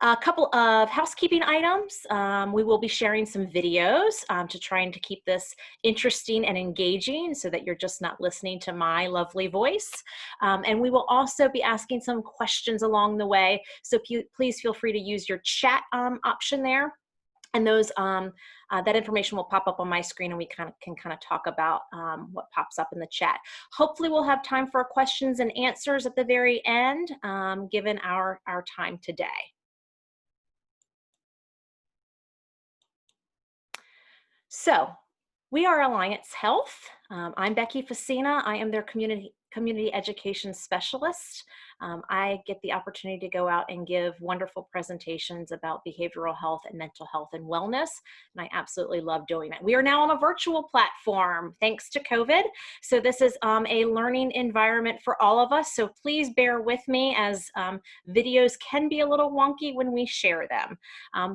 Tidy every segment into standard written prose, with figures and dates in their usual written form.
A couple of housekeeping items. We will be sharing some videos to trying to keep this interesting and engaging so that you're just not listening to my lovely voice. And we will also be asking some questions along the way. So please feel free to use your chat option there. And those that information will pop up on my screen, and we can talk about what pops up in the chat. Hopefully we'll have time for questions and answers at the very end, given our time today. So we are Alliance Health. I'm Becky Fescina. I am their community education specialist. I get the opportunity to go out and give wonderful presentations about behavioral health and mental health and wellness, and I absolutely love doing it. We are now on a virtual platform thanks to COVID, so this is a learning environment for all of us, so please bear with me as videos can be a little wonky when we share them.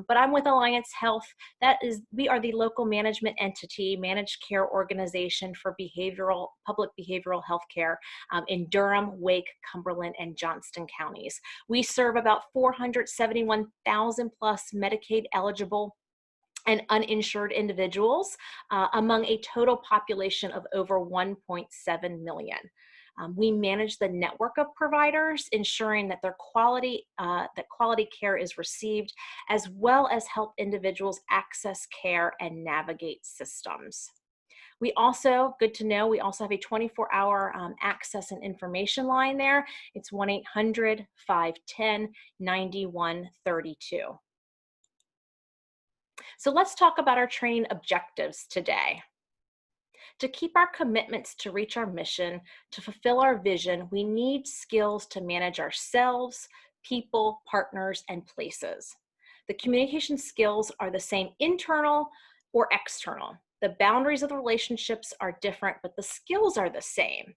But I'm with Alliance Health. We are the local management entity, managed care organization for public behavioral health care in Durham, Wake, Cumberland, and Johnston counties. We serve about 471,000 plus Medicaid eligible and uninsured individuals among a total population of over 1.7 million. We manage the network of providers, ensuring that quality care is received, as well as help individuals access care and navigate systems. We also, good to know, we also have a 24-hour access and information line there. It's 1-800-510-9132. So let's talk about our training objectives today. To keep our commitments to reach our mission, to fulfill our vision, we need skills to manage ourselves, people, partners, and places. The communication skills are the same internal or external. The boundaries of the relationships are different, but the skills are the same.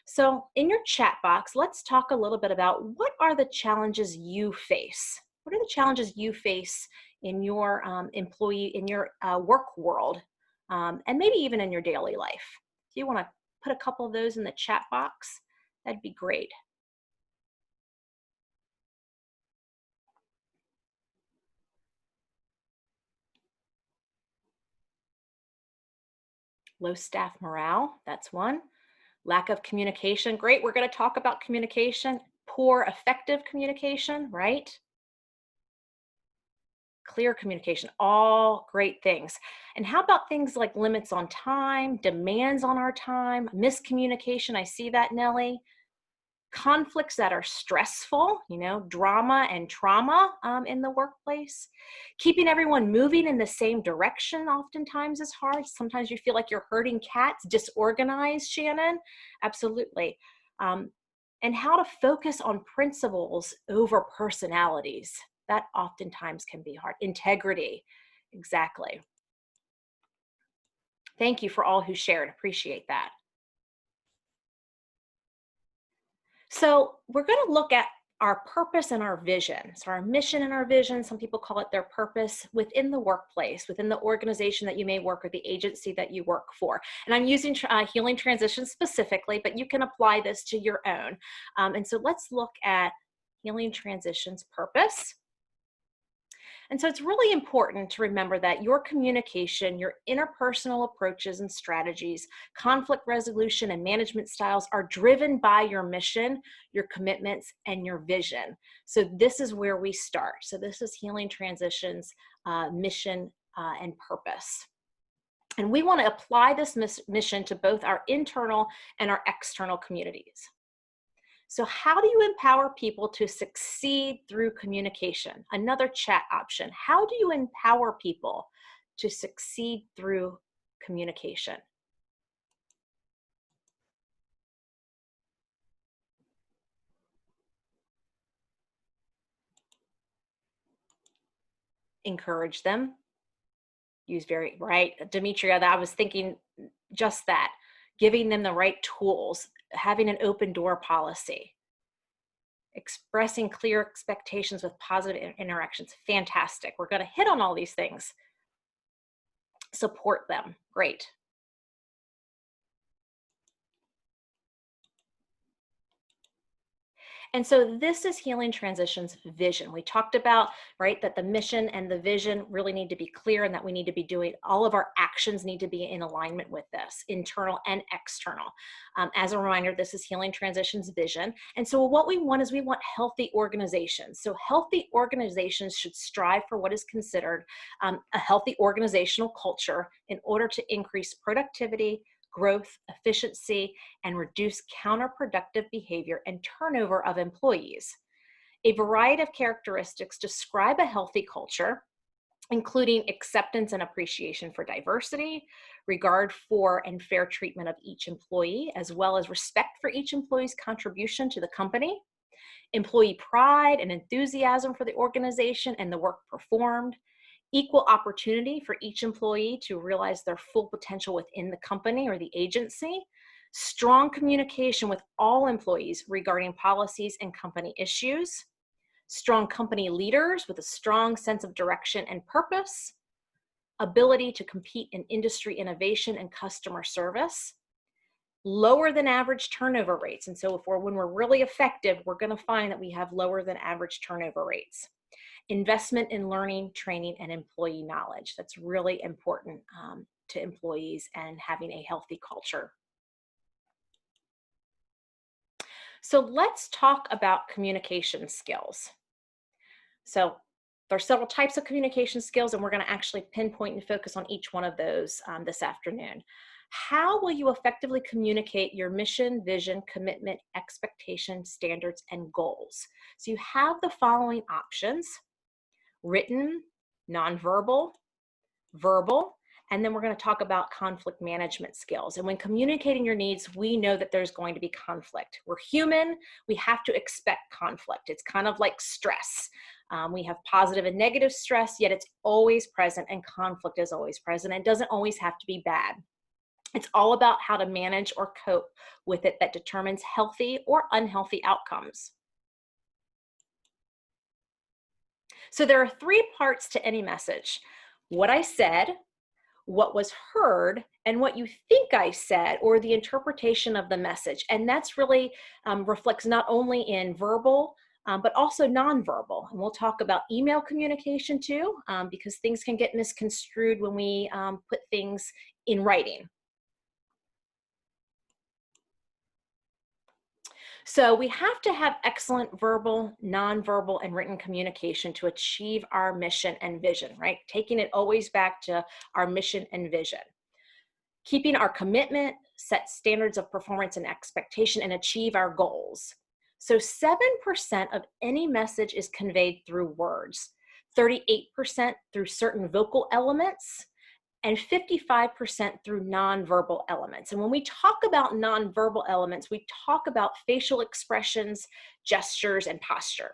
So in your chat box, let's talk a little bit about what are the challenges you face? What are the challenges you face in your work world, and maybe even in your daily life? If you want to put a couple of those in the chat box, that'd be great. Low staff morale, that's one. Lack of communication, great, we're going to talk about communication. Poor effective communication, right? Clear communication, all great things. And how about things like limits on time, demands on our time, miscommunication, I see that, Nellie. Conflicts that are stressful, drama and trauma in the workplace. Keeping everyone moving in the same direction oftentimes is hard. Sometimes you feel like you're herding cats, disorganized, Shannon. Absolutely. And how to focus on principles over personalities. That oftentimes can be hard. Integrity, exactly. Thank you for all who shared, appreciate that. So we're going to look at our purpose and our vision. So our mission and our vision, some people call it their purpose, within the workplace, within the organization that you may work or the agency that you work for. And I'm using Healing Transitions specifically, but you can apply this to your own. And so let's look at Healing Transitions purpose. And so it's really important to remember that your communication, your interpersonal approaches and strategies, conflict resolution and management styles are driven by your mission, your commitments, and your vision. So this is where we start. So this is Healing Transitions mission and purpose. And we want to apply this mission to both our internal and our external communities. So how do you empower people to succeed through communication? Another chat option. How do you empower people to succeed through communication? Encourage them. Use right, Demetria, I was thinking just that. Giving them the right tools, having an open door policy. Expressing clear expectations with positive interactions. Fantastic. We're going to hit on all these things. Support them. Great. And so this is Healing Transitions vision. We talked about, right, that the mission and the vision really need to be clear and that we need to be doing, all of our actions need to be in alignment with this, internal and external. As a reminder, this is Healing Transitions vision. And so what we want is we want healthy organizations. So healthy organizations should strive for what is considered a healthy organizational culture in order to increase productivity, growth, efficiency, and reduce counterproductive behavior and turnover of employees. A variety of characteristics describe a healthy culture, including acceptance and appreciation for diversity, regard for and fair treatment of each employee, as well as respect for each employee's contribution to the company, employee pride and enthusiasm for the organization and the work performed, equal opportunity for each employee to realize their full potential within the company or the agency, strong communication with all employees regarding policies and company issues, strong company leaders with a strong sense of direction and purpose, ability to compete in industry innovation and customer service, lower than average turnover rates. And so when we're really effective, we're going to find that we have lower than average turnover rates. Investment in learning, training, and employee knowledge. That's really important to employees and having a healthy culture. So let's talk about communication skills. So there are several types of communication skills, and we're going to actually pinpoint and focus on each one of those this afternoon. How will you effectively communicate your mission, vision, commitment, expectation, standards, and goals? So you have the following options: written, nonverbal, verbal, and then we're going to talk about conflict management skills. And when communicating your needs, we know that there's going to be conflict. We're human, we have to expect conflict. It's kind of like stress. We have positive and negative stress, yet it's always present, and conflict is always present. It doesn't always have to be bad. It's all about how to manage or cope with it that determines healthy or unhealthy outcomes. So there are three parts to any message: what I said, what was heard, and what you think I said, or the interpretation of the message. And that's really reflects not only in verbal, but also nonverbal. And we'll talk about email communication too, because things can get misconstrued when we put things in writing. So we have to have excellent verbal, nonverbal, and written communication to achieve our mission and vision, right? Taking it always back to our mission and vision. Keeping our commitment, set standards of performance and expectation, and achieve our goals. So 7% of any message is conveyed through words, 38% through certain vocal elements, and 55% through nonverbal elements. And when we talk about nonverbal elements, we talk about facial expressions, gestures, and posture.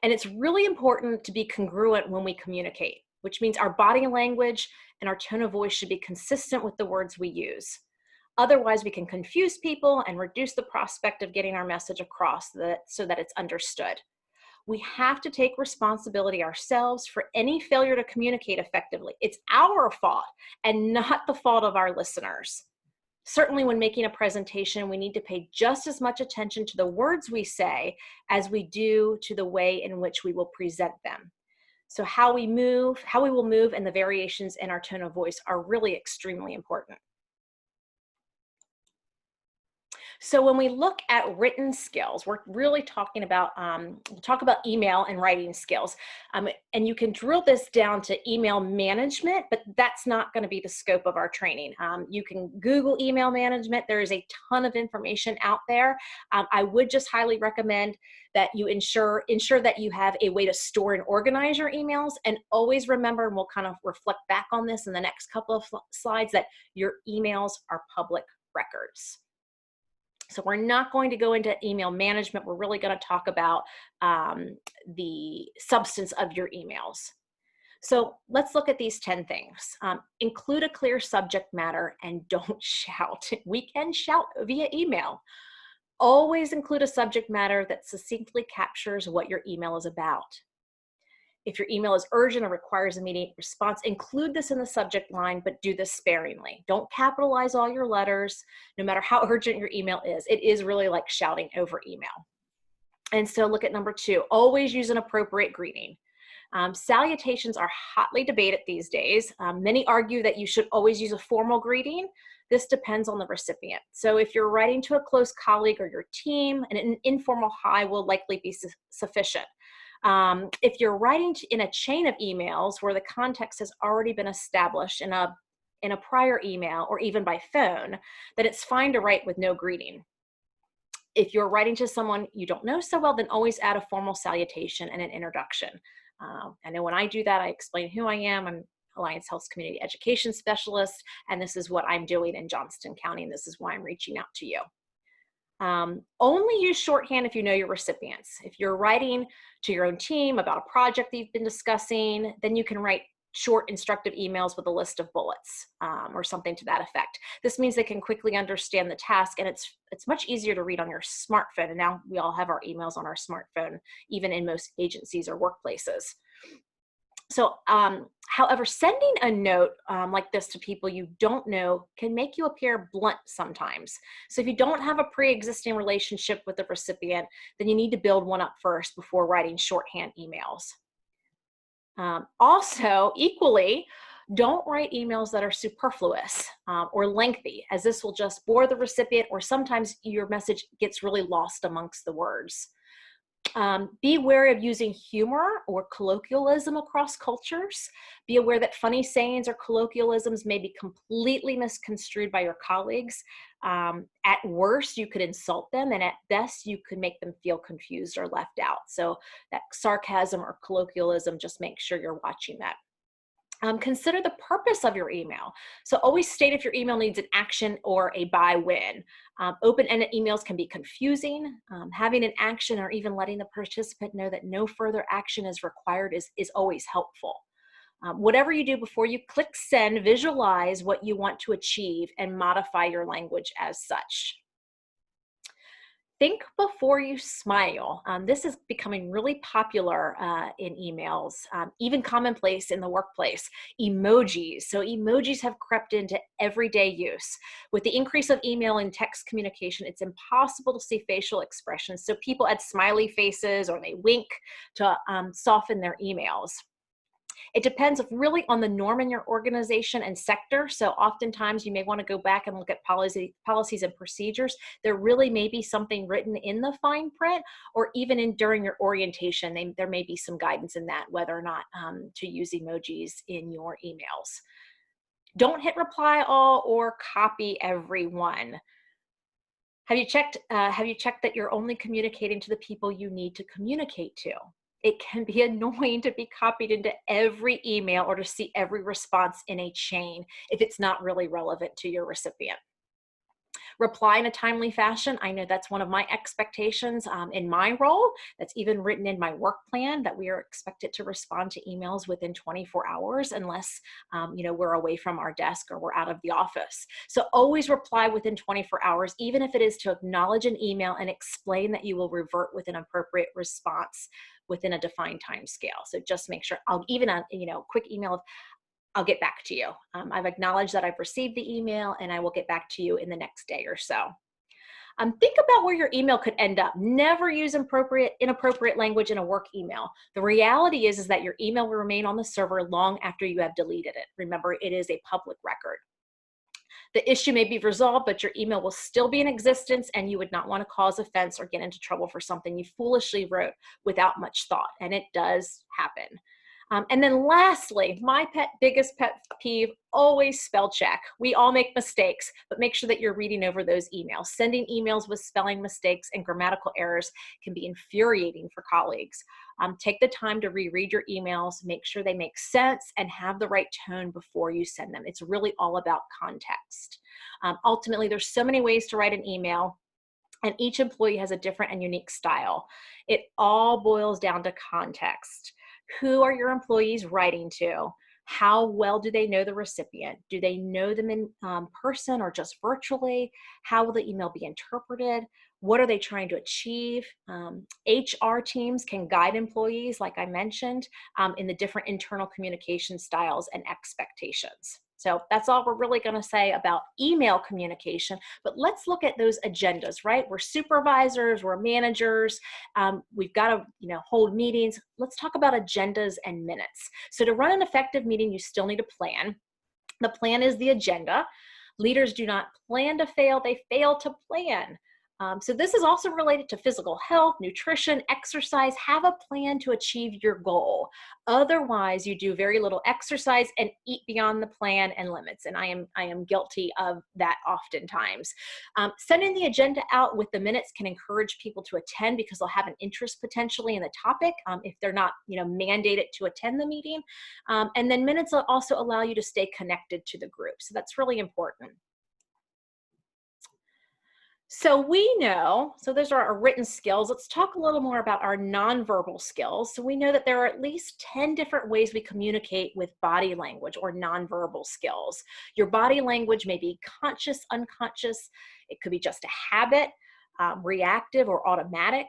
And it's really important to be congruent when we communicate, which means our body language and our tone of voice should be consistent with the words we use. Otherwise, we can confuse people and reduce the prospect of getting our message across so that it's understood. We have to take responsibility ourselves for any failure to communicate effectively. It's our fault and not the fault of our listeners. Certainly when making a presentation, we need to pay just as much attention to the words we say as we do to the way in which we will present them. So how we will move, and the variations in our tone of voice are really extremely important. So when we look at written skills, we're really talking about, we'll talk about email and writing skills. And you can drill this down to email management, but that's not going to be the scope of our training. You can Google email management. There is a ton of information out there. I would just highly recommend that you ensure that you have a way to store and organize your emails, and always remember, and we'll kind of reflect back on this in the next couple of slides, that your emails are public records. So we're not going to go into email management. We're really going to talk about the substance of your emails. So let's look at these 10 things. Include a clear subject matter and don't shout. We can shout via email. Always include a subject matter that succinctly captures what your email is about. If your email is urgent or requires immediate response, include this in the subject line, but do this sparingly. Don't capitalize all your letters, no matter how urgent your email is. It is really like shouting over email. And so look at number 2, always use an appropriate greeting. Salutations are hotly debated these days. Many argue that you should always use a formal greeting. This depends on the recipient. So if you're writing to a close colleague or your team, an informal hi will likely be sufficient. If you're writing in a chain of emails where the context has already been established in a prior email or even by phone, then it's fine to write with no greeting. If you're writing to someone you don't know so well, then always add a formal salutation and an introduction. I know when I do that, I explain who I am. I'm Alliance Health's Community Education Specialist, and this is what I'm doing in Johnston County, and this is why I'm reaching out to you. Only use shorthand if you know your recipients. If you're writing to your own team about a project that you've been discussing, then you can write short instructive emails with a list of bullets or something to that effect. This means they can quickly understand the task, and it's much easier to read on your smartphone. And now we all have our emails on our smartphone, even in most agencies or workplaces. So, however, sending a note like this to people you don't know can make you appear blunt sometimes. So if you don't have a pre-existing relationship with the recipient, then you need to build one up first before writing shorthand emails. Also, equally, don't write emails that are superfluous or lengthy, as this will just bore the recipient, or sometimes your message gets really lost amongst the words. Be wary of using humor or colloquialism across cultures. Be aware that funny sayings or colloquialisms may be completely misconstrued by your colleagues. At worst, you could insult them, and at best, you could make them feel confused or left out. So that sarcasm or colloquialism, just make sure you're watching that. Consider the purpose of your email. So always state if your email needs an action or a buy-win. Open-ended emails can be confusing. Having an action or even letting the participant know that no further action is required is always helpful. Whatever you do before you click send, visualize what you want to achieve and modify your language as such. Think before you smile. This is becoming really popular in emails, even commonplace in the workplace. Emojis. So emojis have crept into everyday use. With the increase of email and text communication, it's impossible to see facial expressions. So people add smiley faces or they wink to soften their emails. It depends really on the norm in your organization and sector. So oftentimes you may want to go back and look at policies and procedures. There really may be something written in the fine print, or even during your orientation, there may be some guidance in that, whether or not to use emojis in your emails. Don't hit reply all or copy everyone. Have you checked that you're only communicating to the people you need to communicate to? It can be annoying to be copied into every email or to see every response in a chain if it's not really relevant to your recipient. Reply in a timely fashion. I know that's one of my expectations in my role. That's even written in my work plan, that we are expected to respond to emails within 24 hours unless we're away from our desk or we're out of the office. So always reply within 24 hours, even if it is to acknowledge an email and explain that you will revert with an appropriate response within a defined time scale. So just make sure, quick email of, I'll get back to you. I've acknowledged that I've received the email and I will get back to you in the next day or so. Think about where your email could end up. Never use inappropriate language in a work email. The reality is that your email will remain on the server long after you have deleted it. Remember, it is a public record. The issue may be resolved, but your email will still be in existence, and you would not want to cause offense or get into trouble for something you foolishly wrote without much thought, and it does happen. And then lastly, my biggest pet peeve, always spell check. We all make mistakes, but make sure that you're reading over those emails. Sending emails with spelling mistakes and grammatical errors can be infuriating for colleagues. Take the time to reread your emails, make sure they make sense, and have the right tone before you send them. It's really all about context. Ultimately, there's so many ways to write an email, and each employee has a different and unique style. It all boils down to context. Who are your employees writing to? How well do they know the recipient? Do they know them in person or just virtually? How will the email be interpreted? What are they trying to achieve? HR teams can guide employees, like I mentioned, in the different internal communication styles and expectations. So that's all we're really going to say about email communication. But let's look at those agendas, right? We're supervisors, we're managers, we've got to, hold meetings. Let's talk about agendas and minutes. So to run an effective meeting, you still need a plan. The plan is the agenda. Leaders do not plan to fail, they fail to plan. So this is also related to physical health, nutrition, exercise. Have a plan to achieve your goal. Otherwise, you do very little exercise and eat beyond the plan and limits. And I am guilty of that oftentimes. Sending the agenda out with the minutes can encourage people to attend because they'll have an interest potentially in the topic if they're not mandated to attend the meeting. And then minutes will also allow you to stay connected to the group. So that's really important. So we know, so those are our written skills. Let's talk a little more about our nonverbal skills. So we know that there are at least 10 different ways we communicate with body language or nonverbal skills. Your body language may be conscious, unconscious. It could be just a habit, reactive or automatic.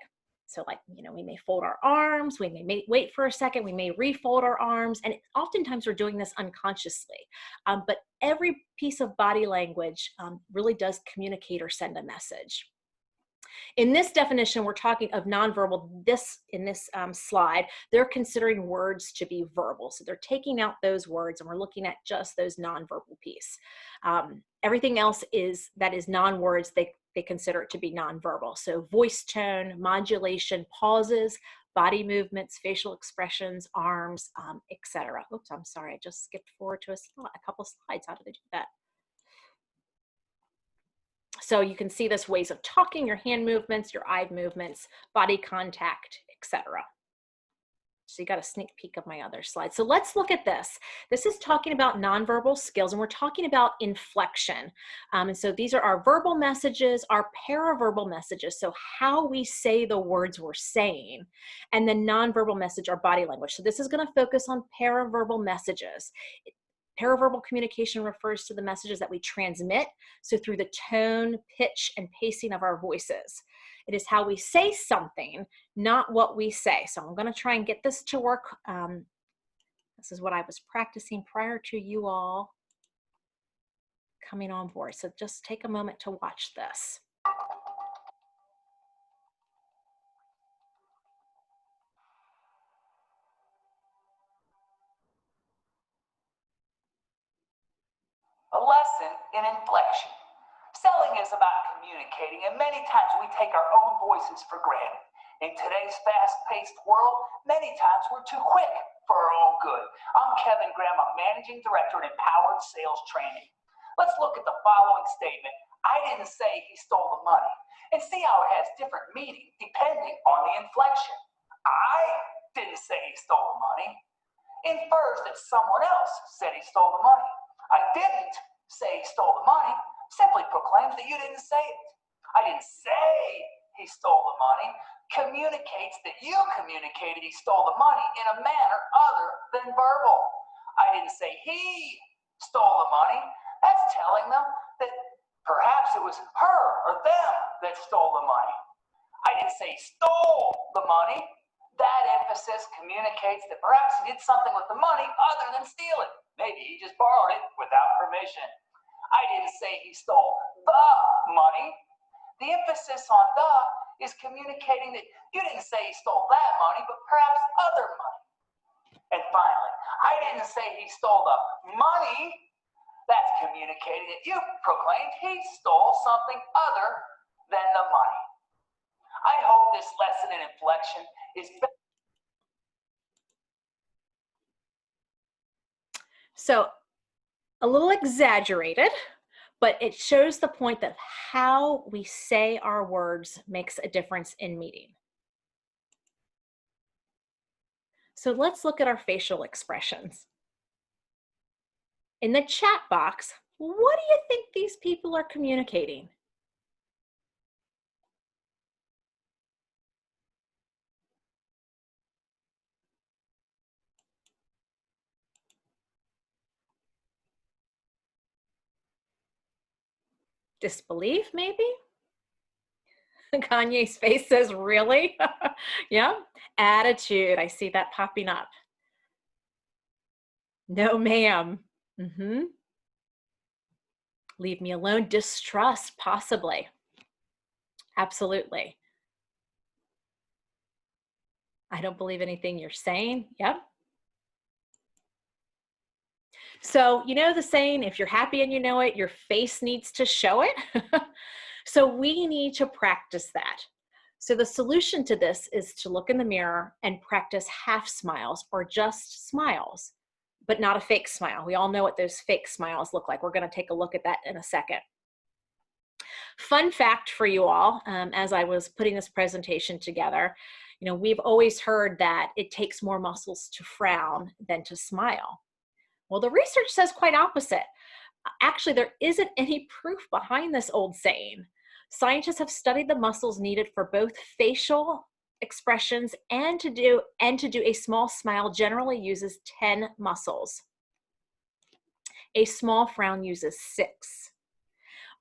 So like, we may fold our arms, we may wait for a second, we may refold our arms, and oftentimes we're doing this unconsciously. But every piece of body language really does communicate or send a message. In this definition, we're talking of nonverbal. In this slide, they're considering words to be verbal. So they're taking out those words and we're looking at just those nonverbal piece. Everything else that is non-words, they consider it to be nonverbal. So voice tone, modulation, pauses, body movements, facial expressions, arms, etc. Oops, I'm sorry, I just skipped forward to a couple slides. How did I do that? So you can see this ways of talking, your hand movements, your eye movements, body contact, etc. So you got a sneak peek of my other slide. So let's look at this. This is talking about nonverbal skills, and we're talking about inflection. And so these are our verbal messages, our paraverbal messages, so how we say the words we're saying, and then nonverbal message, our body language. So this is going to focus on paraverbal messages. Paraverbal communication refers to the messages that we transmit, so through the tone, pitch, and pacing of our voices. It is how we say something, not what we say. So I'm going to try and get this to work. This is what I was practicing prior to you all coming on board. So just take a moment to watch this. A lesson in inflection. Selling is about communicating, and many times we take our own voices for granted. In today's fast-paced world, many times we're too quick for our own good. I'm Kevin Graham, I'm Managing Director in Empowered Sales Training. Let's look at the following statement. I didn't say he stole the money. And see how it has different meaning depending on the inflection. I didn't say he stole the money. Infers that someone else said he stole the money. I didn't say he stole the money simply proclaims that you didn't say it. I didn't say he stole the money communicates that you communicated he stole the money in a manner other than verbal. I didn't say he stole the money. That's telling them that perhaps it was her or them that stole the money. I didn't say he stole the money. That emphasis communicates that perhaps he did something with the money other than steal it. Maybe he just borrowed it without permission. I didn't say he stole the money. The emphasis on the is communicating that you didn't say he stole that money, but perhaps other money. And finally, I didn't say he stole the money. That's communicating that you proclaimed he stole something other than the money. I hope this lesson in inflection is better. So a little exaggerated, but it shows the point that how we say our words makes a difference in meeting. So let's look at our facial expressions. In the chat box, what do you think these people are communicating? Disbelief, maybe? Kanye's face says, really? Yeah. Attitude, I see that popping up. No, ma'am. Leave me alone. Distrust, possibly. Absolutely. I don't believe anything you're saying. Yep. So, you know the saying, if you're happy and you know it, your face needs to show it. So, we need to practice that. So, the solution to this is to look in the mirror and practice half smiles or just smiles, but not a fake smile. We all know what those fake smiles look like. We're going to take a look at that in a second. Fun fact for you all, as I was putting this presentation together, you know, we've always heard that it takes more muscles to frown than to smile. Well, the research says quite opposite. Actually, there isn't any proof behind this old saying. Scientists have studied the muscles needed for both facial expressions and to do a small smile generally uses 10 muscles. A small frown uses 6.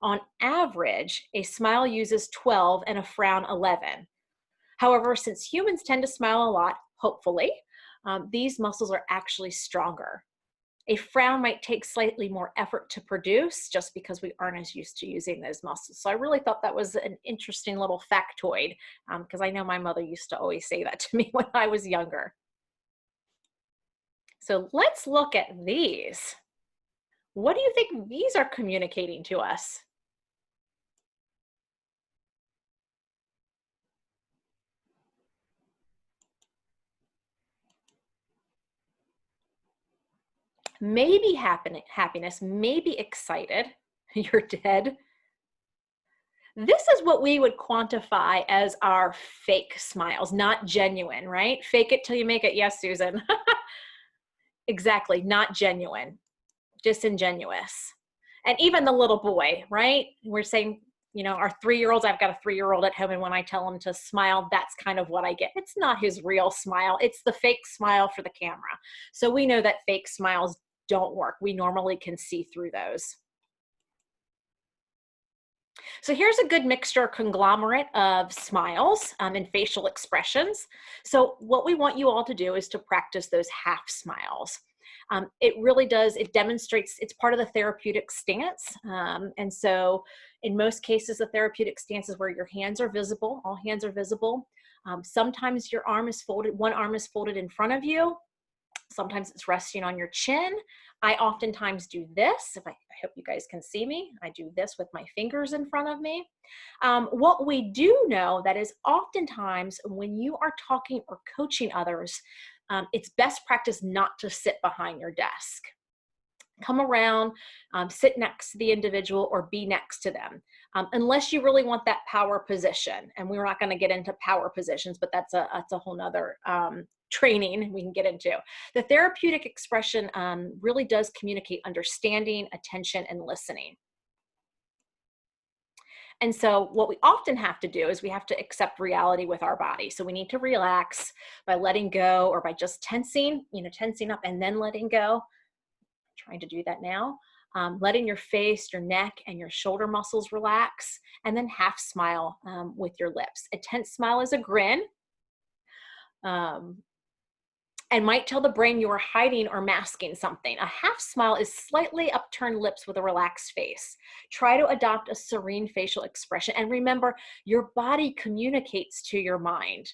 On average, a smile uses 12 and a frown 11. However, since humans tend to smile a lot, hopefully, these muscles are actually stronger. A frown might take slightly more effort to produce just because we aren't as used to using those muscles. So I really thought that was an interesting little factoid because I know my mother used to always say that to me when I was younger. So let's look at these. What do you think these are communicating to us? Maybe happiness, maybe excited. You're dead. This is what we would quantify as our fake smiles, not genuine, right? Fake it till you make it. Yes, Susan. Exactly, not genuine, disingenuous. And even the little boy, right? We're saying, you know, our 3-year-olds, I've got a 3-year-old at home, and when I tell him to smile, that's kind of what I get. It's not his real smile, it's the fake smile for the camera. So we know that fake smiles don't work. We normally can see through those. So here's a good mixture conglomerate of smiles and facial expressions. So what we want you all to do is to practice those half smiles. It really does, it demonstrates, it's part of the therapeutic stance. And so in most cases, the therapeutic stance is where your hands are visible, all hands are visible. Sometimes your arm is folded, one arm is folded in front of you. Sometimes it's resting on your chin. I oftentimes do this. I hope you guys can see me. I do this with my fingers in front of me. What we do know that is oftentimes when you are talking or coaching others, it's best practice not to sit behind your desk. Come around, sit next to the individual or be next to them, unless you really want that power position. And we're not going to get into power positions, but that's a whole nother training we can get into. The therapeutic expression really does communicate understanding, attention, and listening. And so what we often have to do is we have to accept reality with our body. So we need to relax by letting go or by just tensing, tensing up and then letting go. Trying to do that now. Letting your face, your neck, and your shoulder muscles relax, and then half smile with your lips. A tense smile is a grin, and might tell the brain you are hiding or masking something. A half smile is slightly upturned lips with a relaxed face. Try to adopt a serene facial expression, and remember, your body communicates to your mind.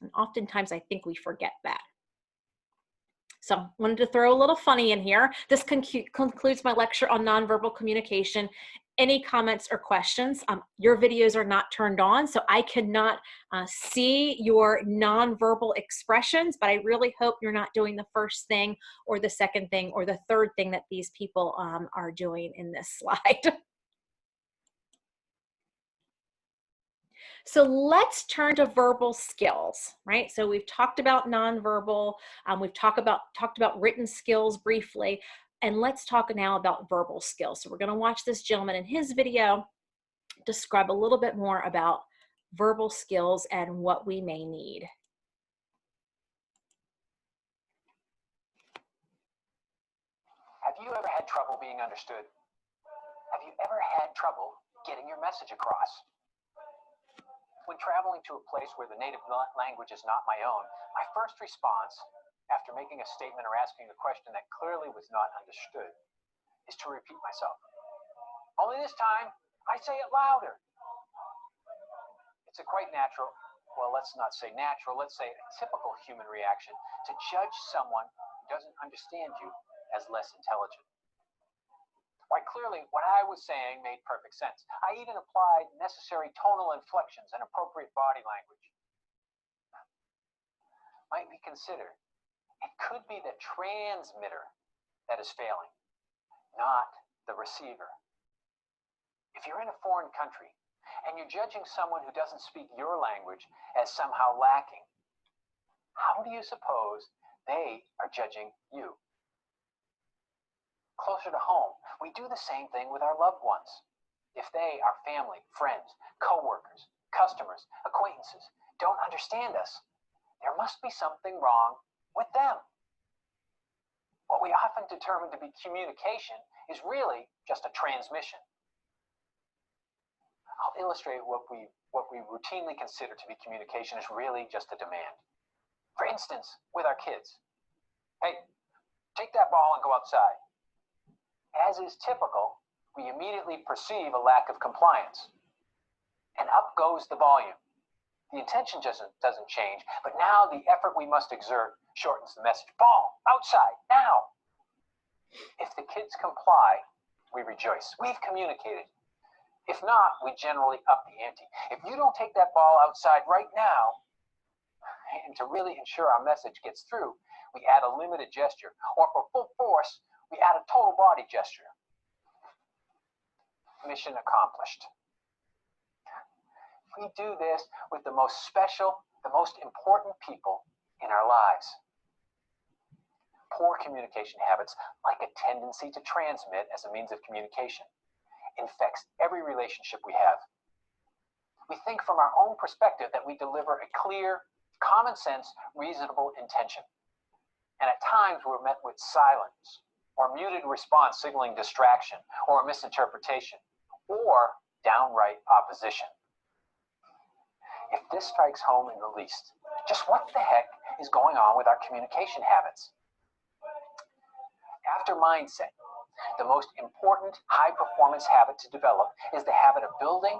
And oftentimes, I think we forget that. So I wanted to throw a little funny in here. This concludes my lecture on nonverbal communication. Any comments or questions? Your videos are not turned on, so I cannot see your nonverbal expressions, but I really hope you're not doing the first thing or the second thing or the third thing that these people are doing in this slide. So let's turn to verbal skills, right? So we've talked about nonverbal, we've talked about written skills briefly, and let's talk now about verbal skills. So we're going to watch this gentleman in his video describe a little bit more about verbal skills and what we may need. Have you ever had trouble being understood? Have you ever had trouble getting your message across? When traveling to a place where the native language is not my own, my first response, after making a statement or asking a question that clearly was not understood, is to repeat myself. Only this time, I say it louder. It's a quite natural, well, let's not say natural, let's say a typical human reaction to judge someone who doesn't understand you as less intelligent. Why, clearly, what I was saying made perfect sense. I even applied necessary tonal inflections and appropriate body language. Might we consider it could be the transmitter that is failing, not the receiver. If you're in a foreign country and you're judging someone who doesn't speak your language as somehow lacking, how do you suppose they are judging you? Closer to home, we do the same thing with our loved ones. If they, our family, friends, co-workers, customers, acquaintances, don't understand us, there must be something wrong with them. What we often determine to be communication is really just a transmission. I'll illustrate what we routinely consider to be communication is really just a demand. For instance, with our kids. Hey, take that ball and go outside. As is typical, we immediately perceive a lack of compliance. And up goes the volume. The intention doesn't change, but now the effort we must exert shortens the message. Ball, outside, now. If the kids comply, we rejoice. We've communicated. If not, we generally up the ante. If you don't take that ball outside right now, and to really ensure our message gets through, we add a limited gesture, or for full force, we add a total body gesture. Mission accomplished. We do this with the most special, the most important people in our lives. Poor communication habits, like a tendency to transmit as a means of communication, infects every relationship we have. We think from our own perspective that we deliver a clear, common sense, reasonable intention. And at times we're met with silence, or muted response signaling distraction, or misinterpretation, or downright opposition. If this strikes home in the least, just what the heck is going on with our communication habits? After mindset, the most important high-performance habit to develop is the habit of building,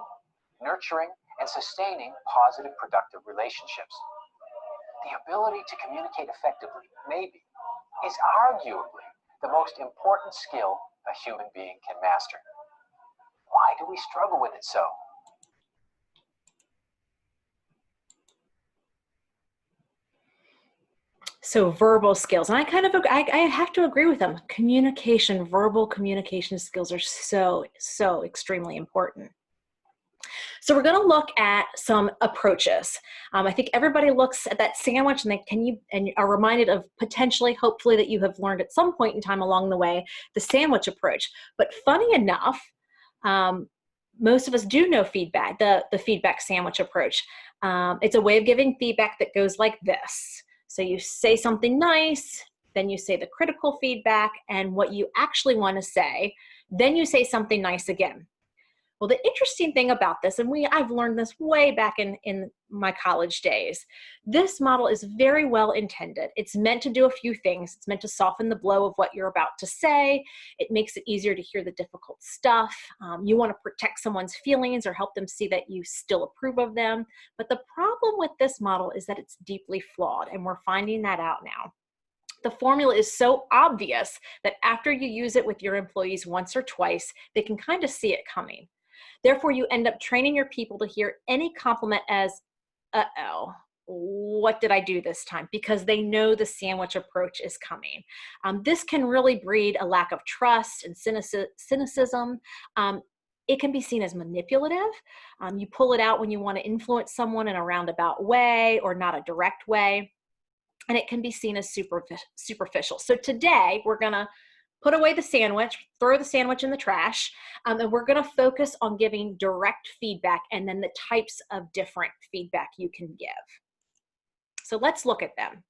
nurturing, and sustaining positive, productive relationships. The ability to communicate effectively, maybe, is arguably the most important skill a human being can master. Why do we struggle with it so? So verbal skills, and I have to agree with them. Verbal communication skills are so extremely important. So we're going to look at some approaches. I think everybody looks at that sandwich and are reminded of potentially, hopefully, that you have learned at some point in time along the way, the sandwich approach. But funny enough, most of us do know feedback, the feedback sandwich approach. It's a way of giving feedback that goes like this. So you say something nice, then you say the critical feedback and what you actually want to say, then you say something nice again. Well, the interesting thing about this, and I've learned this way back in my college days, this model is very well intended. It's meant to do a few things. It's meant to soften the blow of what you're about to say. It makes it easier to hear the difficult stuff. You want to protect someone's feelings or help them see that you still approve of them. But the problem with this model is that it's deeply flawed, and we're finding that out now. The formula is so obvious that after you use it with your employees once or twice, they can kind of see it coming. Therefore, you end up training your people to hear any compliment as, uh-oh, what did I do this time? Because they know the sandwich approach is coming. This can really breed a lack of trust and cynicism. It can be seen as manipulative. You pull it out when you want to influence someone in a roundabout way or not a direct way. And it can be seen as superficial. So today, we're going to put away the sandwich, throw the sandwich in the trash, and we're going to focus on giving direct feedback and then the types of different feedback you can give. So let's look at them.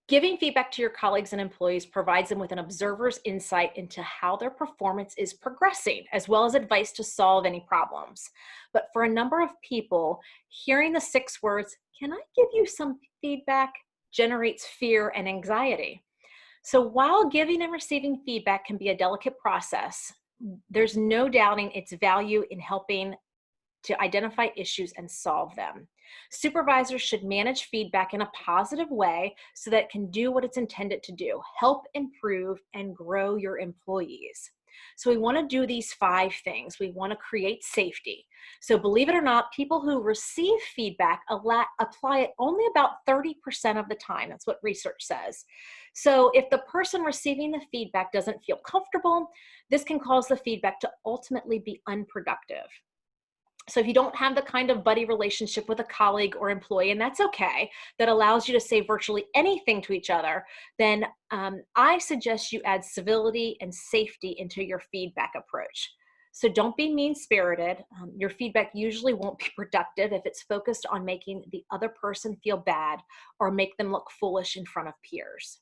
Giving feedback to your colleagues and employees provides them with an observer's insight into how their performance is progressing, as well as advice to solve any problems. But for a number of people, hearing the 6 words, "Can I give you some feedback?" generates fear and anxiety. So while giving and receiving feedback can be a delicate process, there's no doubting its value in helping to identify issues and solve them. Supervisors should manage feedback in a positive way so that it can do what it's intended to do, help improve and grow your employees. So we want to do these 5 things. We want to create safety. So believe it or not, people who receive feedback apply it only about 30% of the time. That's what research says. So if the person receiving the feedback doesn't feel comfortable, this can cause the feedback to ultimately be unproductive. So if you don't have the kind of buddy relationship with a colleague or employee, and that's okay, that allows you to say virtually anything to each other, then I suggest you add civility and safety into your feedback approach. So don't be mean-spirited. Your feedback usually won't be productive if it's focused on making the other person feel bad or make them look foolish in front of peers.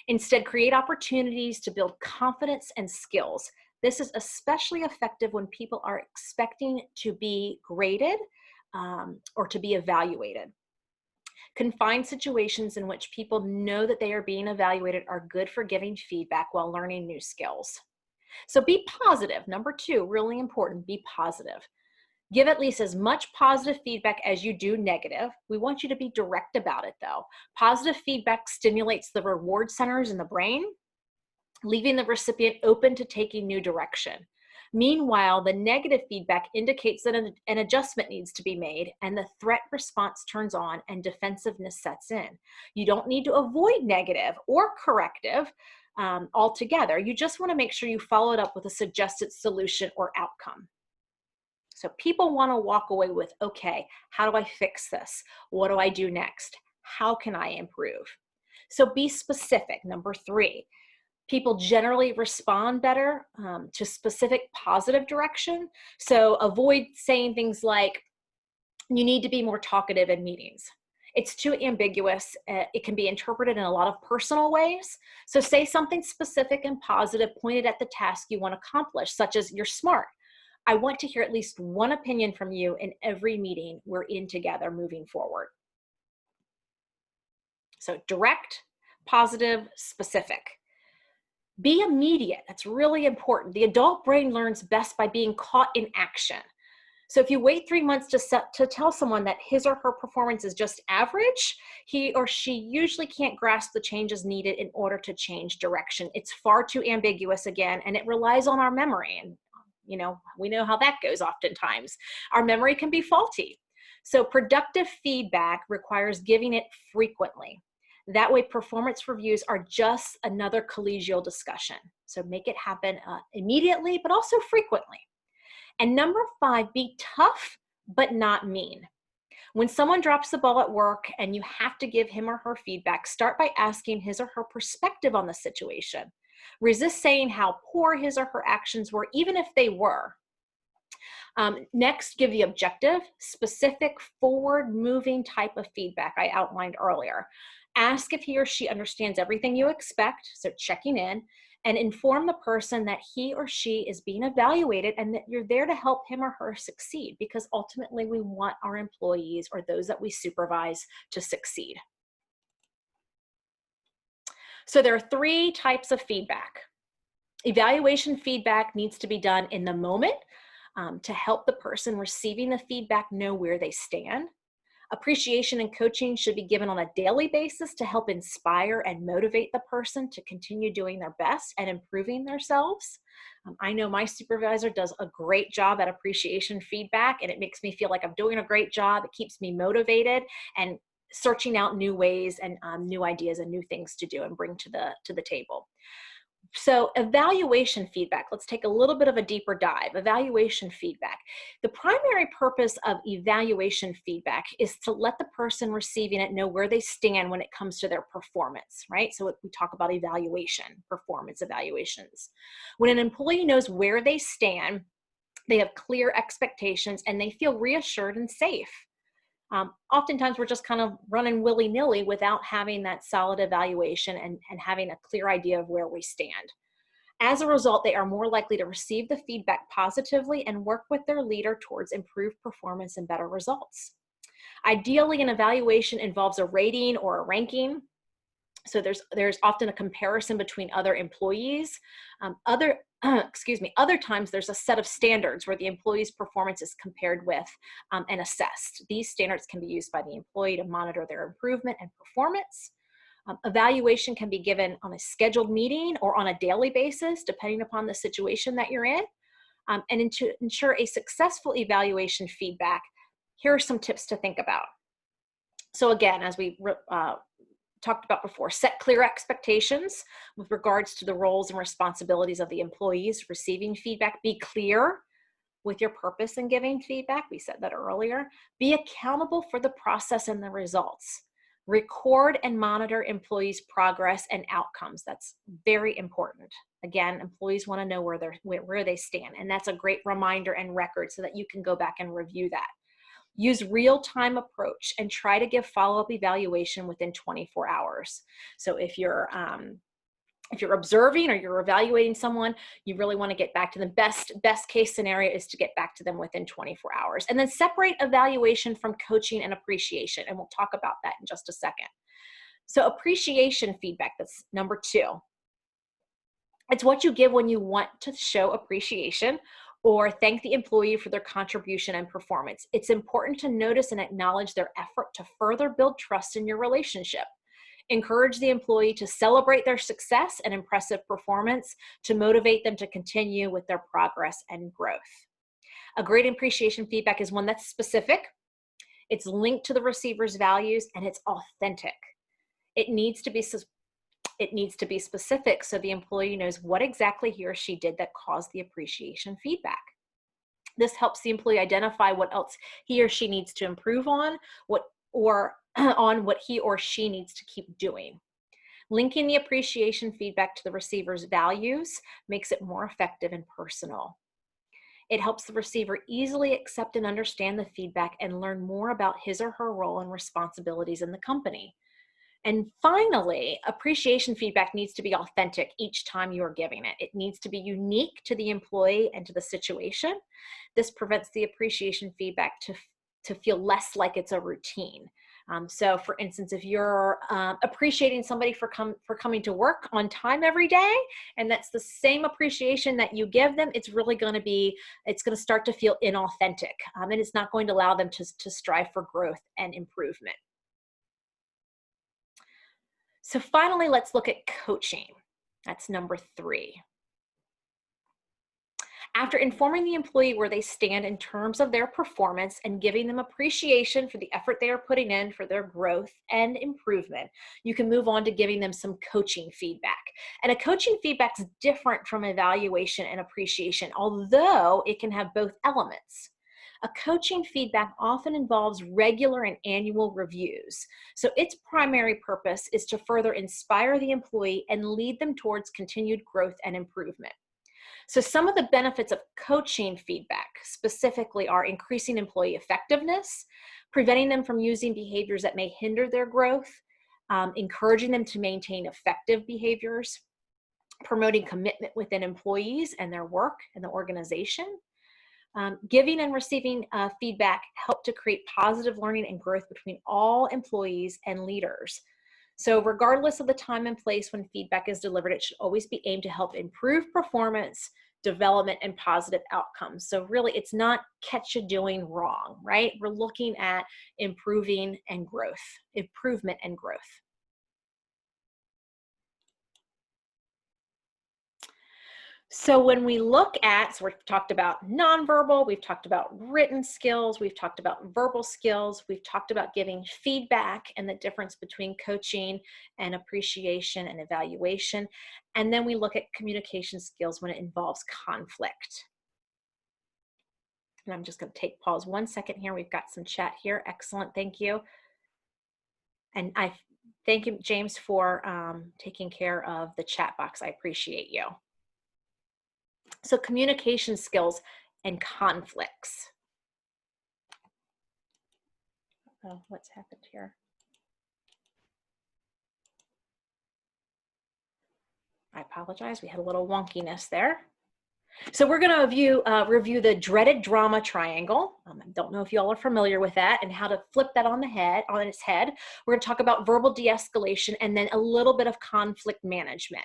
Instead, create opportunities to build confidence and skills. This is especially effective when people are expecting to be graded or to be evaluated. Confined situations in which people know that they are being evaluated are good for giving feedback while learning new skills. So be positive. Number 2, really important, be positive. Give at least as much positive feedback as you do negative. We want you to be direct about it though. Positive feedback stimulates the reward centers in the brain, leaving the recipient open to taking new direction. Meanwhile, the negative feedback indicates that an adjustment needs to be made and the threat response turns on and defensiveness sets in. You don't need to avoid negative or corrective altogether. You just want to make sure you follow it up with a suggested solution or outcome. So people want to walk away with, okay, how do I fix this? What do I do next? How can I improve? So be specific. Number 3. People generally respond better to specific positive direction. So avoid saying things like, you need to be more talkative in meetings. It's too ambiguous. It can be interpreted in a lot of personal ways. So say something specific and positive pointed at the task you want to accomplish, such as, you're smart. I want to hear at least one opinion from you in every meeting we're in together moving forward. So direct, positive, specific. Be immediate. That's really important. The adult brain learns best by being caught in action. So if you wait 3 months to tell someone that his or her performance is just average, he or she usually can't grasp the changes needed in order to change direction. It's far too ambiguous again, and it relies on our memory. And we know how that goes oftentimes. Our memory can be faulty. So productive feedback requires giving it frequently. That way, performance reviews are just another collegial discussion. So make it happen immediately, but also frequently. And number 5, be tough, but not mean. When someone drops the ball at work and you have to give him or her feedback, start by asking his or her perspective on the situation. Resist saying how poor his or her actions were, even if they were. Next, give the objective, specific, forward-moving type of feedback I outlined earlier. Ask if he or she understands everything you expect, so checking in, and inform the person that he or she is being evaluated and that you're there to help him or her succeed, because ultimately we want our employees or those that we supervise to succeed. So there are 3 types of feedback. Evaluation feedback needs to be done in the moment to help the person receiving the feedback know where they stand. Appreciation and coaching should be given on a daily basis to help inspire and motivate the person to continue doing their best and improving themselves. I know my supervisor does a great job at appreciation feedback, and it makes me feel like I'm doing a great job. It keeps me motivated and searching out new ways and new ideas and new things to do and bring to the table. So evaluation feedback, let's take a little bit of a deeper dive. Evaluation feedback. The primary purpose of evaluation feedback is to let the person receiving it know where they stand when it comes to their performance, right? So we talk about evaluation, performance evaluations. When an employee knows where they stand, they have clear expectations and they feel reassured and safe. Oftentimes we're just kind of running willy-nilly without having that solid evaluation and having a clear idea of where we stand. As a result, they are more likely to receive the feedback positively and work with their leader towards improved performance and better results. Ideally, an evaluation involves a rating or a ranking. So there's often a comparison between other employees. Other times there's a set of standards where the employee's performance is compared with and assessed. These standards can be used by the employee to monitor their improvement and performance. Evaluation can be given on a scheduled meeting or on a daily basis, depending upon the situation that you're in. And to ensure a successful evaluation feedback, here are some tips to think about. So again, as we talked about before, set clear expectations with regards to the roles and responsibilities of the employees receiving feedback. Be clear with your purpose in giving feedback. We said that earlier. Be accountable for the process and the results. Record and monitor employees' progress and outcomes. That's very important. Again, employees want to know where they stand, and that's a great reminder and record so that you can go back and review that. Use real-time approach and try to give follow-up evaluation within 24 hours. So if you're observing or you're evaluating someone, you really want to get back to them. Best case scenario is to get back to them within 24 hours. And then separate evaluation from coaching and appreciation. And we'll talk about that in just a second. So appreciation feedback, that's number 2. It's what you give when you want to show appreciation or thank the employee for their contribution and performance. It's important to notice and acknowledge their effort to further build trust in your relationship. Encourage the employee to celebrate their success and impressive performance to motivate them to continue with their progress and growth. A great appreciation feedback is one that's specific, it's linked to the receiver's values, and it's authentic. It needs to be specific so the employee knows what exactly he or she did that caused the appreciation feedback. This helps the employee identify what else he or she needs to improve on, on what he or she needs to keep doing. Linking the appreciation feedback to the receiver's values makes it more effective and personal. It helps the receiver easily accept and understand the feedback and learn more about his or her role and responsibilities in the company. And finally, appreciation feedback needs to be authentic each time you are giving it. It needs to be unique to the employee and to the situation. This prevents the appreciation feedback to feel less like it's a routine. So for instance, if you're appreciating somebody for coming to work on time every day, and that's the same appreciation that you give them, it's going to start to feel inauthentic, and it's not going to allow them to strive for growth and improvement. So finally, let's look at coaching. That's number 3. After informing the employee where they stand in terms of their performance and giving them appreciation for the effort they are putting in for their growth and improvement, you can move on to giving them some coaching feedback. And a coaching feedback is different from evaluation and appreciation, although it can have both elements. A coaching feedback often involves regular and annual reviews. So its primary purpose is to further inspire the employee and lead them towards continued growth and improvement. So some of the benefits of coaching feedback specifically are increasing employee effectiveness, preventing them from using behaviors that may hinder their growth, encouraging them to maintain effective behaviors, promoting commitment within employees and their work and the organization. Giving and receiving feedback help to create positive learning and growth between all employees and leaders. So regardless of the time and place when feedback is delivered, it should always be aimed to help improve performance, development, and positive outcomes. So really, it's not catch you doing wrong, right? We're looking at improvement and growth. So when we look at, so we've talked about nonverbal, we've talked about written skills, we've talked about verbal skills, we've talked about giving feedback and the difference between coaching and appreciation and evaluation. And then we look at communication skills when it involves conflict. And I'm just going to pause 1 second here. We've got some chat here. Excellent. Thank you. And I thank you, James, for taking care of the chat box. I appreciate you. So communication skills and conflicts. Oh, what's happened here? I apologize. We had a little wonkiness there. So we're going to review the dreaded drama triangle. I don't know if you all are familiar with that and how to flip that on its head. We're going to talk about verbal de-escalation and then a little bit of conflict management.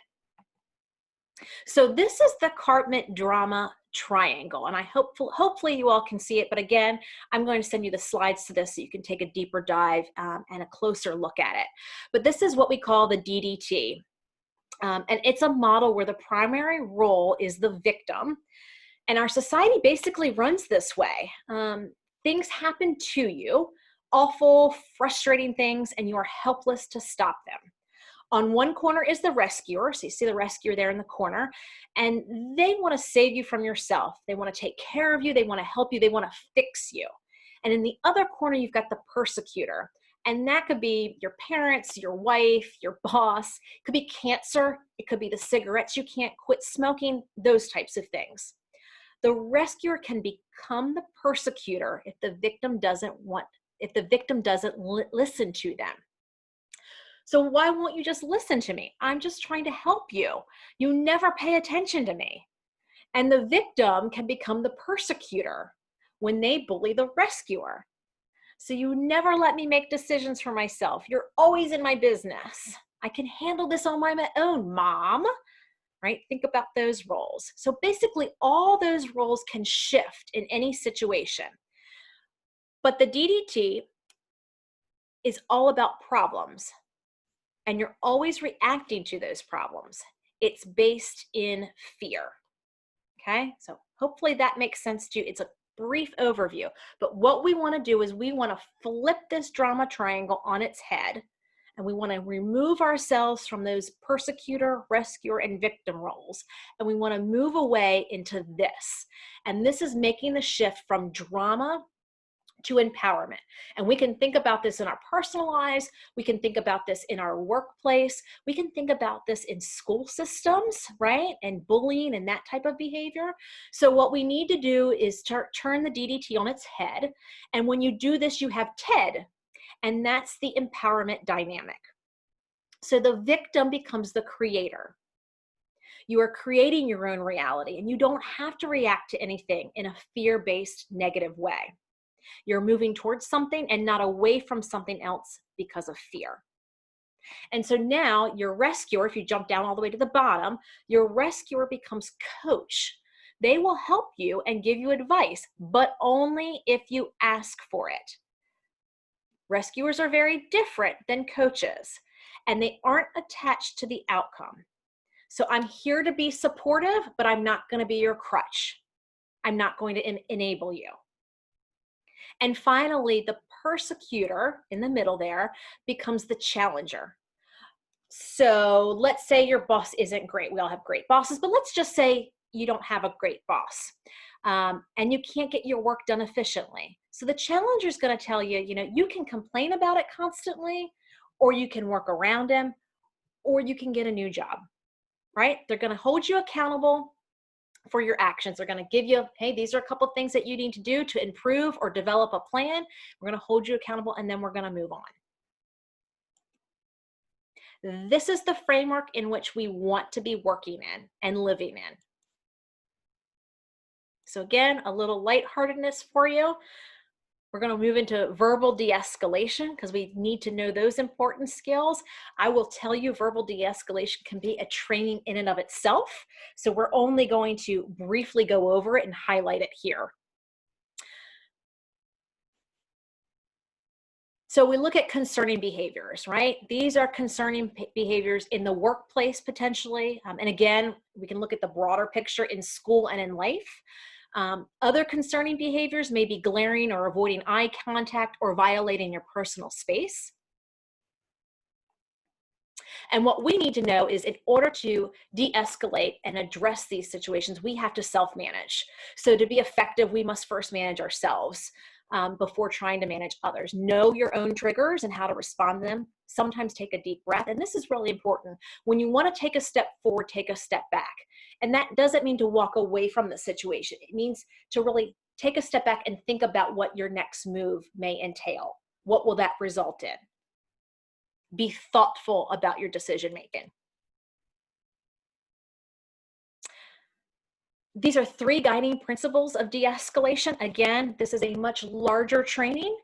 So this is the Karpman drama triangle, and hopefully you all can see it, but again, I'm going to send you the slides to this so you can take a deeper dive and a closer look at it. But this is what we call the DDT. And it's a model where the primary role is the victim. And our society basically runs this way. Things happen to you, awful, frustrating things, and you are helpless to stop them. On one corner is the rescuer. So you see the rescuer there in the corner. And they want to save you from yourself. They want to take care of you. They want to help you. They want to fix you. And in the other corner, you've got the persecutor. And that could be your parents, your wife, your boss. It could be cancer. It could be the cigarettes you can't quit smoking, those types of things. The rescuer can become the persecutor if the victim doesn't listen to them. So why won't you just listen to me? I'm just trying to help you. You never pay attention to me. And the victim can become the persecutor when they bully the rescuer. So you never let me make decisions for myself. You're always in my business. I can handle this on my own, Mom. Right? Think about those roles. So basically all those roles can shift in any situation. But the DDT is all about problems. And you're always reacting to those problems. It's based in fear. Okay? So hopefully that makes sense to you. It's a brief overview. But what we want to do is we want to flip this drama triangle on its head. And we want to remove ourselves from those persecutor, rescuer, and victim roles. And we want to move away into this. And this is making the shift from drama to empowerment. And we can think about this in our personal lives. We can think about this in our workplace. We can think about this in school systems, right? And bullying and that type of behavior. So what we need to do is turn the DDT on its head. And when you do this, you have TED. And that's the empowerment dynamic. So the victim becomes the creator. You are creating your own reality, and you don't have to react to anything in a fear-based negative way. You're moving towards something and not away from something else because of fear. And so now your rescuer, if you jump down all the way to the bottom, your rescuer becomes coach. They will help you and give you advice, but only if you ask for it. Rescuers are very different than coaches, and they aren't attached to the outcome. So I'm here to be supportive, but I'm not going to be your crutch. I'm not going to enable you. And finally, the persecutor in the middle there becomes the challenger. So let's say your boss isn't great. We all have great bosses, but let's just say you don't have a great boss and you can't get your work done efficiently. So the challenger is going to tell you, you can complain about it constantly, or you can work around him, or you can get a new job, right? They're going to hold you accountable for your actions. They're going to give you, hey, these are a couple of things that you need to do to improve or develop a plan. We're going to hold you accountable, and then we're going to move on. This is the framework in which we want to be working in and living in. So again, a little lightheartedness for you. We're going to move into verbal de-escalation because we need to know those important skills. I will tell you verbal de-escalation can be a training in and of itself. So we're only going to briefly go over it and highlight it here. So we look at concerning behaviors, right? These are concerning behaviors in the workplace potentially. And again, we can look at the broader picture in school and in life. Other concerning behaviors may be glaring or avoiding eye contact or violating your personal space. And what we need to know is in order to de-escalate and address these situations, we have to self-manage. So to be effective, we must first manage ourselves before trying to manage others. Know your own triggers and how to respond to them. Sometimes take a deep breath. And this is really important. When you want to take a step forward, take a step back. And that doesn't mean to walk away from the situation. It means to really take a step back and think about what your next move may entail. What will that result in? Be thoughtful about your decision making. These are 3 guiding principles of de-escalation. Again, this is a much larger training,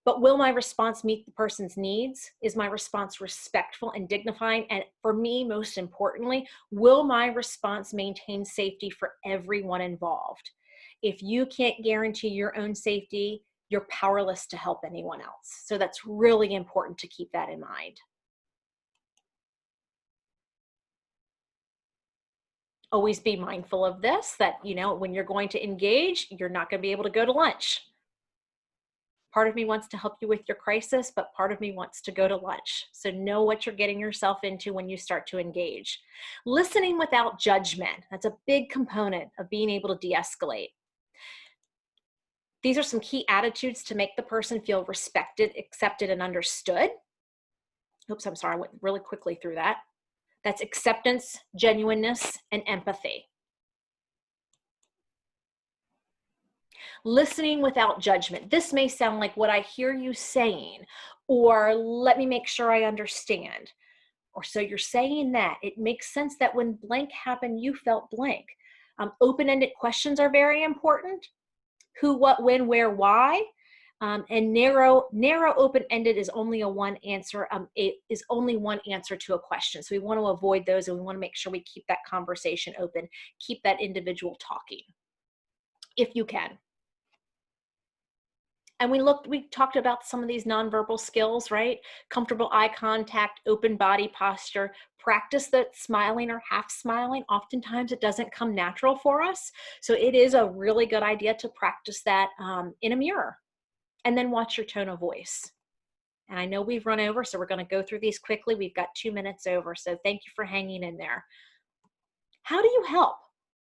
but will my response meet the person's needs? Is my response respectful and dignifying? And for me, most importantly, will my response maintain safety for everyone involved? If you can't guarantee your own safety, you're powerless to help anyone else. So that's really important to keep that in mind. Always be mindful of this, that, you know, when you're going to engage, you're not going to be able to go to lunch. Part of me wants to help you with your crisis, but part of me wants to go to lunch. So know what you're getting yourself into when you start to engage. Listening without judgment. That's a big component of being able to de-escalate. These are some key attitudes to make the person feel respected, accepted, and understood. Oops, I'm sorry, I went really quickly through that. That's acceptance, genuineness, and empathy. Listening without judgment. This may sound like what I hear you saying, or let me make sure I understand. Or so you're saying that. It makes sense that when blank happened, you felt blank. Open-ended questions are very important. Who, what, when, where, why. And narrow open-ended is only one answer. It is only one answer to a question. So we want to avoid those, and we want to make sure we keep that conversation open, keep that individual talking, if you can. And we talked about some of these nonverbal skills, right? Comfortable eye contact, open body posture, practice that smiling or half smiling. Oftentimes it doesn't come natural for us. So it is a really good idea to practice that in a mirror. And then watch your tone of voice. And I know we've run over, so we're going to go through these quickly. We've got 2 minutes over, so thank you for hanging in there. How do you help?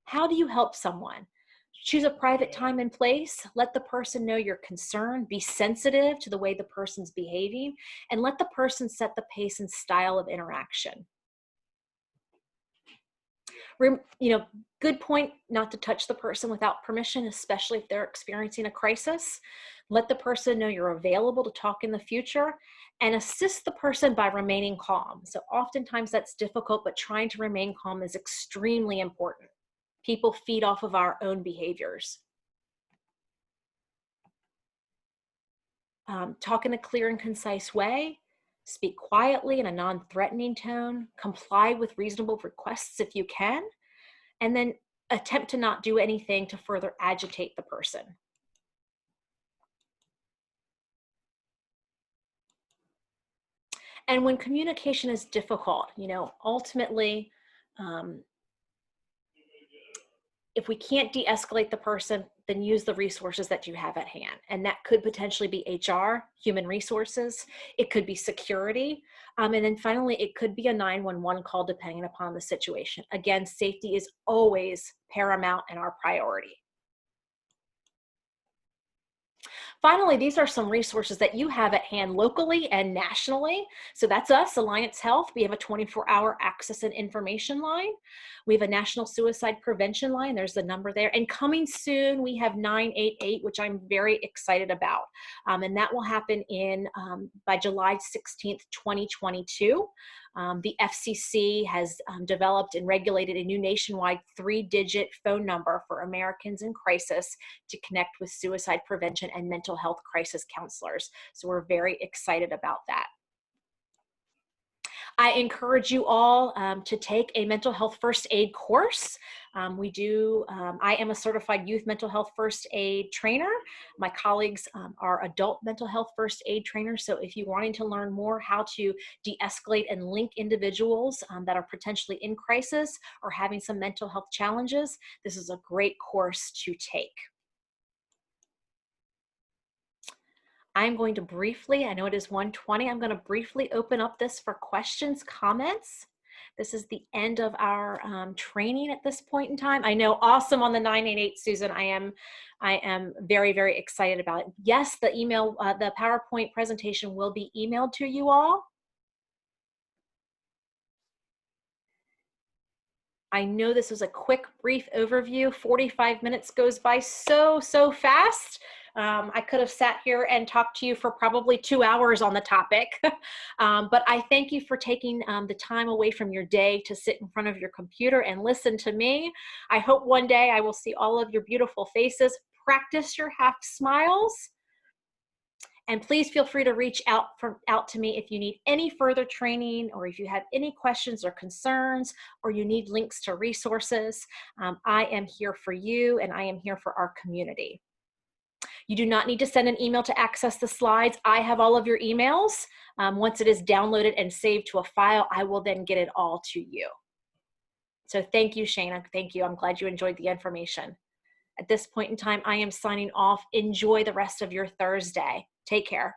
How do you help someone? Choose a private time and place. Let the person know your concern. Be sensitive to the way the person's behaving, and let the person set the pace and style of interaction. Good point not to touch the person without permission, especially if they're experiencing a crisis. Let the person know you're available to talk in the future, and assist the person by remaining calm. So oftentimes that's difficult, but trying to remain calm is extremely important. People feed off of our own behaviors. Talk in a clear and concise way. Speak quietly in a non-threatening tone. Comply with reasonable requests if you can. And then attempt to not do anything to further agitate the person. And when communication is difficult, ultimately, if we can't de-escalate the person, then use the resources that you have at hand. And that could potentially be HR, human resources. It could be security. And then finally, it could be a 911 call depending upon the situation. Again, safety is always paramount and our priority. Finally, these are some resources that you have at hand locally and nationally. So that's us, Alliance Health. We have a 24-hour access and information line. We have a national suicide prevention line. There's the number there. And coming soon, we have 988, which I'm very excited about. And that will happen by July 16th, 2022. The FCC has developed and regulated a new nationwide 3-digit phone number for Americans in crisis to connect with suicide prevention and mental health crisis counselors. So we're very excited about that. I encourage you all to take a mental health first aid course. I am a certified youth mental health first aid trainer. My colleagues are adult mental health first aid trainers. So if you're wanting to learn more how to de-escalate and link individuals that are potentially in crisis or having some mental health challenges, this is a great course to take. I'm going to briefly, I know it is 1:20, I'm going to briefly open up this for questions, comments. This is the end of our training at this point in time. I know, awesome on the 988, Susan. I am very, very excited about it. Yes, the email, the PowerPoint presentation will be emailed to you all. I know this was a quick, brief overview. 45 minutes goes by so fast. I could have sat here and talked to you for probably 2 hours on the topic, but I thank you for taking the time away from your day to sit in front of your computer and listen to me. I hope one day I will see all of your beautiful faces. Practice your half smiles. And please feel free to reach out to me if you need any further training, or if you have any questions or concerns, or you need links to resources. I am here for you, and I am here for our community. You do not need to send an email to access the slides. I have all of your emails. Once it is downloaded and saved to a file, I will then get it all to you. So thank you, Shana. Thank you. I'm glad you enjoyed the information. At this point in time, I am signing off. Enjoy the rest of your Thursday. Take care.